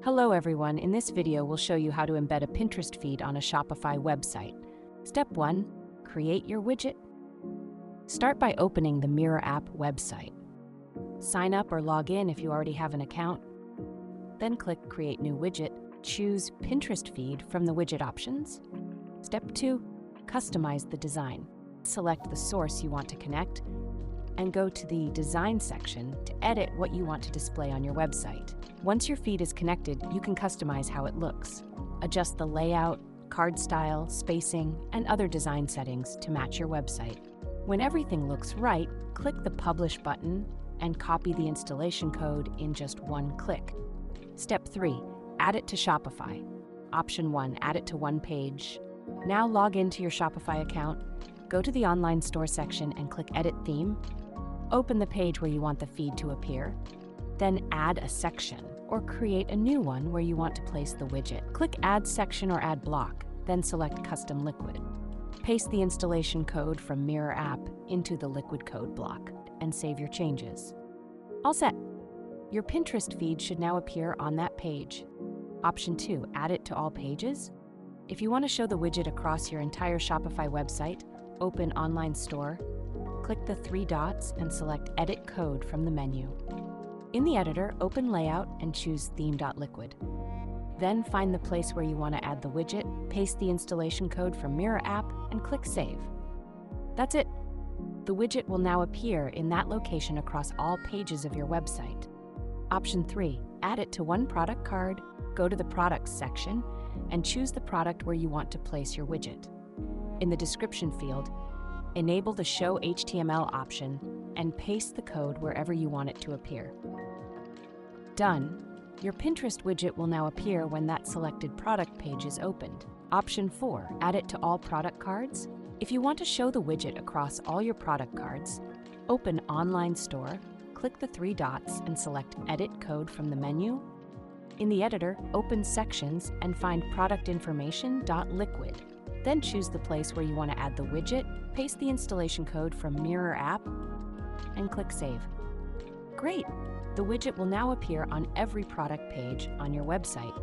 Hello everyone, in this video we'll show you how to embed a Pinterest feed on a Shopify website. Step 1. Create your widget. Start by opening the Mirror app website. Sign up or log in if you already have an account. Then click Create New Widget. Choose Pinterest feed from the widget options. Step 2. Customize the design. Select the source you want to connect and go to the Design section to edit what you want to display on your website. Once your feed is connected, you can customize how it looks. Adjust the layout, card style, spacing, and other design settings to match your website. When everything looks right, click the Publish button and copy the installation code in just one click. Step 3. Add it to Shopify. Option 1. Add it to one page. Now log into your Shopify account, go to the online store section and click Edit Theme. Open the page where you want the feed to appear. Then add a section or create a new one where you want to place the widget. Click Add Section or Add Block, then select Custom Liquid. Paste the installation code from Mirror app into the Liquid code block and save your changes. All set! Your Pinterest feed should now appear on that page. Option 2. Add it to all pages. If you want to show the widget across your entire Shopify website, open Online Store, click the three dots and select Edit Code from the menu. In the editor, open Layout and choose Theme.Liquid. Then find the place where you want to add the widget, paste the installation code from Mirror app, and click Save. That's it! The widget will now appear in that location across all pages of your website. Option 3. Add it to one product card, go to the Products section, and choose the product where you want to place your widget. In the description field, enable the Show HTML option and paste the code wherever you want it to appear. Done. Your Pinterest widget will now appear when that selected product page is opened. Option 4. Add it to all product cards. If you want to show the widget across all your product cards, open Online Store, click the three dots and select Edit Code from the menu. In the editor, open Sections and find product-information.liquid. Then choose the place where you want to add the widget, paste the installation code from Mirror app, and click Save. Great! The widget will now appear on every product page on your website.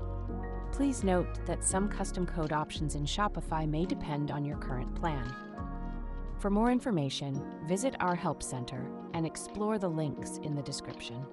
Please note that some custom code options in Shopify may depend on your current plan. For more information, visit our Help Center and explore the links in the description.